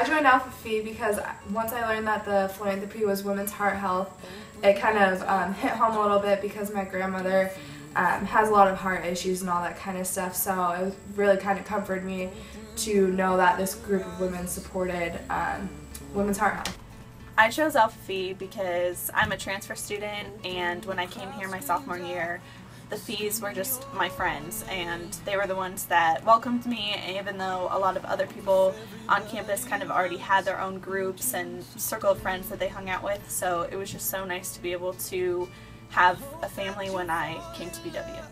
joined Alpha Phi because once I learned that the philanthropy was women's heart health, it kind of hit home a little bit because my grandmother has a lot of heart issues and all that kind of stuff, so it really kind of comforted me to know that this group of women supported women's heart health. I chose Alpha Phi because I'm a transfer student, and when I came here my sophomore year, the Phis were just my friends, and they were the ones that welcomed me, even though a lot of other people on campus kind of already had their own groups and circle of friends that they hung out with, so it was just so nice to be able to have a family when I came to BW.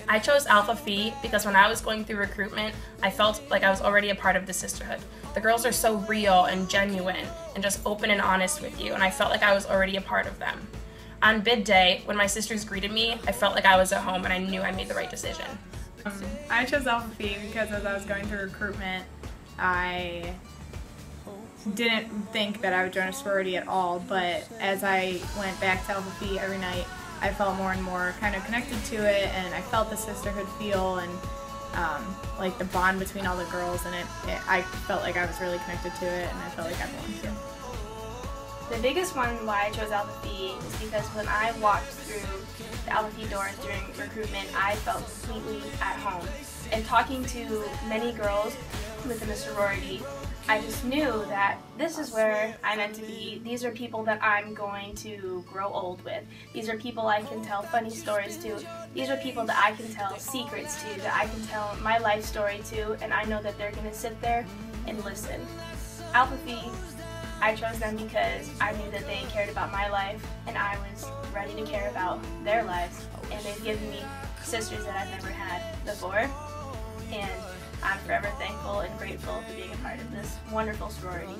I chose Alpha Phi because when I was going through recruitment, I felt like I was already a part of the sisterhood. The girls are so real and genuine and just open and honest with you, and I felt like I was already a part of them. On bid day, when my sisters greeted me, I felt like I was at home and I knew I made the right decision. I chose Alpha Phi because as I was going through recruitment, I didn't think that I would join a sorority at all, but as I went back to Alpha Phi every night, I felt more and more kind of connected to it, and I felt the sisterhood feel and like the bond between all the girls, and I felt like I was really connected to it, and I felt like I belonged here. The biggest one why I chose Alpha Phi is because when I walked through the Alpha Phi doors during recruitment, I felt completely at home. And talking to many girls within the sorority, I just knew that this is where I'm meant to be. These are people that I'm going to grow old with. These are people I can tell funny stories to. These are people that I can tell secrets to, that I can tell my life story to, and I know that they're going to sit there and listen. Alpha Phi, I chose them because I knew that they cared about my life, and I was ready to care about their lives, and they've given me sisters that I've never had before, and I'm forever thankful and grateful for being a part of this wonderful sorority,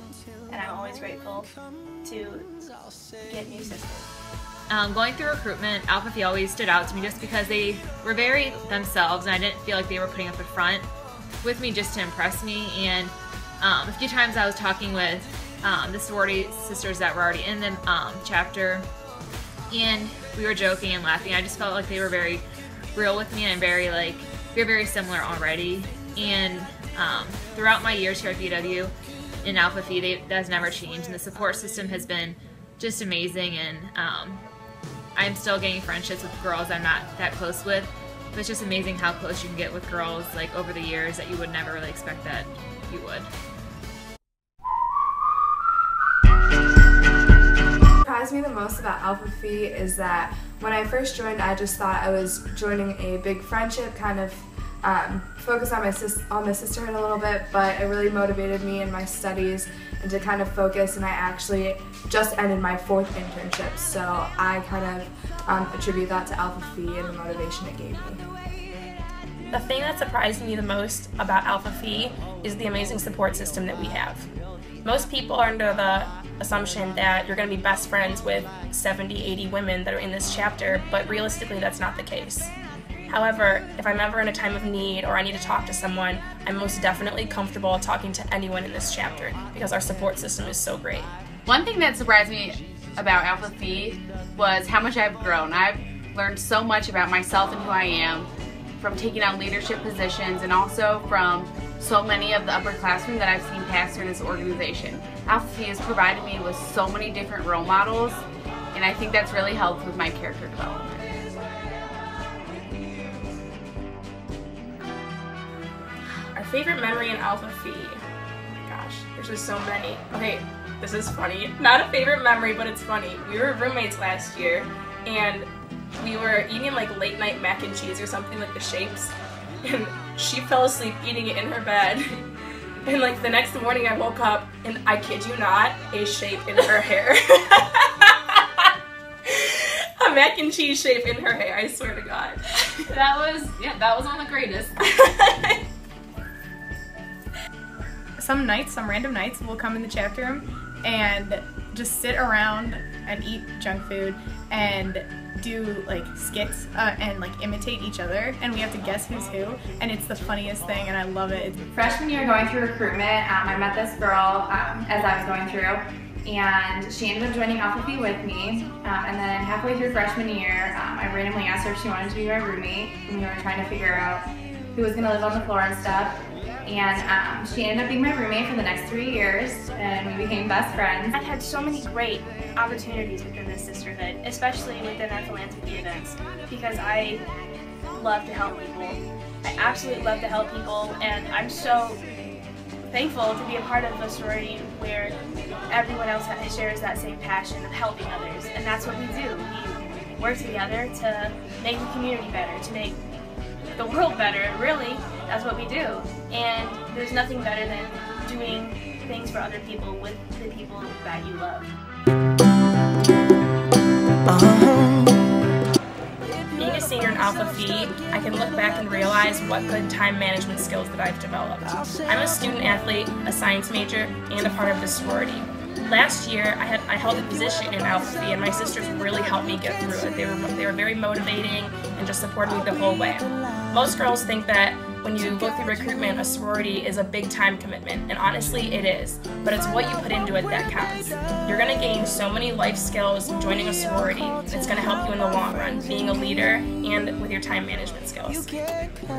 and I'm always grateful to get new sisters. Going through recruitment, Alpha Phi always stood out to me just because they were very themselves, and I didn't feel like they were putting up a front with me just to impress me. And a few times I was talking with the sorority sisters that were already in the chapter, and we were joking and laughing. I just felt like they were very real with me, and we were very similar already. And throughout my years here at BW in Alpha Phi, that has never changed, and the support system has been just amazing. And I'm still getting friendships with girls I'm not that close with, but it's just amazing how close you can get with girls like over the years that you would never really expect that you would. What surprised me the most about Alpha Phi is that when I first joined, I just thought I was joining a big friendship, kind of focus on the sisterhood a little bit, but it really motivated me in my studies and to kind of focus, and I actually just ended my 4th internship, so I kind of attribute that to Alpha Phi and the motivation it gave me. The thing that surprised me the most about Alpha Phi is the amazing support system that we have. Most people are under the assumption that you're going to be best friends with 70, 80 women that are in this chapter, but realistically that's not the case. However, if I'm ever in a time of need or I need to talk to someone, I'm most definitely comfortable talking to anyone in this chapter because our support system is so great. One thing that surprised me about Alpha Phi was how much I've grown. I've learned so much about myself and who I am from taking on leadership positions, and also from so many of the upperclassmen that I've seen pass through this organization. Alpha Phi has provided me with so many different role models, and I think that's really helped with my character development. Our favorite memory in Alpha Phi, oh my gosh, there's just so many. Okay, this is funny. Not a favorite memory, but it's funny. We were roommates last year, and we were eating like late night mac and cheese or something, like the shapes, and she fell asleep eating it in her bed. And like the next morning I woke up and, I kid you not, a shape in her hair. A mac and cheese shape in her hair, I swear to God. That was one of the greatest. Some random nights, we'll come in the chapter room and just sit around and eat junk food and do like skits and like imitate each other, and we have to guess who's who, and it's the funniest thing, and I love it. Freshman year going through recruitment, I met this girl as I was going through, and she ended up joining Alpha Phi with me, and then halfway through freshman year, I randomly asked her if she wanted to be my roommate, and we were trying to figure out who was going to live on the floor and stuff. And she ended up being my roommate for the next 3 years, and we became best friends. I've had so many great opportunities within this sisterhood, especially within our philanthropy events, because I love to help people. I absolutely love to help people, and I'm so thankful to be a part of a sorority where everyone else shares that same passion of helping others, and that's what we do. We work together to make the community better, to make the world better. Really, that's what we do. And there's nothing better than doing things for other people with the people that you love. Being a senior in Alpha Phi, I can look back and realize what good time management skills that I've developed. I'm a student athlete, a science major, and a part of the sorority. Last year, I held a position in Alpha Phi, and my sisters really helped me get through it. They were very motivating and just supported me the whole way. Most girls think that when you go through recruitment, a sorority is a big time commitment, and honestly it is, but it's what you put into it that counts. You're going to gain so many life skills joining a sorority, and it's going to help you in the long run, being a leader and with your time management skills.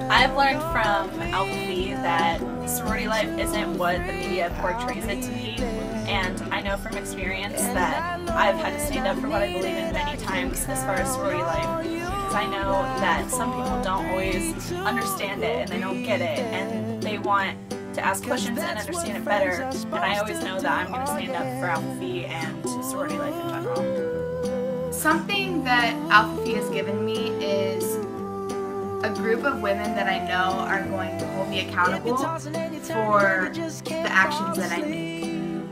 I've learned from Alpha Phi that sorority life isn't what the media portrays it to be, and I know from experience that I've had to stand up for what I believe in many times as far as sorority life, because I know that some people don't always understand it and they don't get it, and they want to ask questions and understand it better, and I always know that I'm going to stand up for Alpha Phi and sorority life in general. Something that Alpha Phi has given me is a group of women that I know are going to hold me accountable for the actions that I make.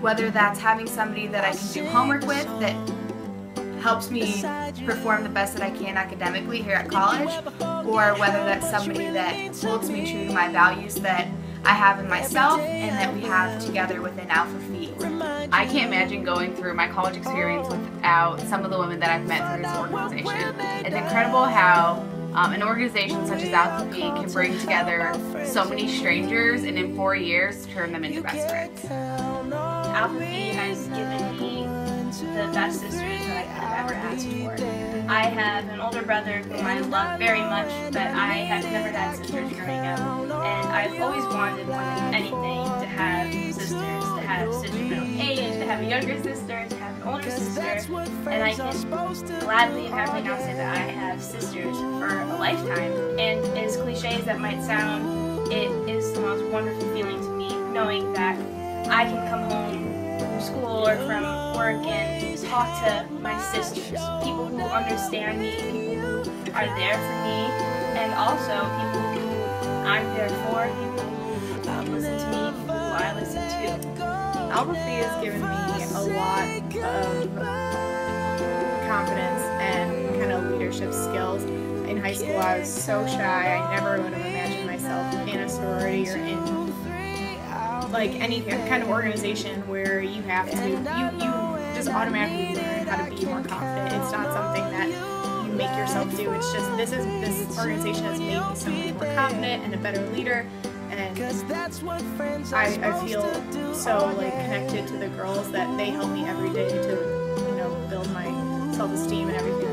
Whether that's having somebody that I can do homework with that helps me perform the best that I can academically here at college, or whether that's somebody that holds me true to my values that I have in myself and that we have together within Alpha Phi. I can't imagine going through my college experience without some of the women that I've met through this organization. It's incredible how an organization such as Alpha Phi can bring together so many strangers and in 4 years turn them into best friends. Alpha Phi has given me the best sisters that I could have ever asked for. I have an older brother whom I love very much, but I have never had sisters growing up, and I've always wanted more than anything to have sisters my own age, to have a younger sister, to have an older sister, and I can gladly and happily now say that I have sisters for a lifetime. And as cliche as that might sound, it is the most wonderful feeling to me knowing that I can come home from school or from work and talk to my sisters, people who understand me, people who are there for me, and also people who I'm there for, people who listen to me, people who I listen to. Alpha Phi has given me a lot of confidence and kind of leadership skills. In high school I was so shy, I never would have imagined myself in a sorority or in like any kind of organization where you have to, you just automatically learn how to be more confident. It's not something that you make yourself do. It's just this organization has made me so much more confident and a better leader, and I feel so like connected to the girls that they help me every day to build my self-esteem and everything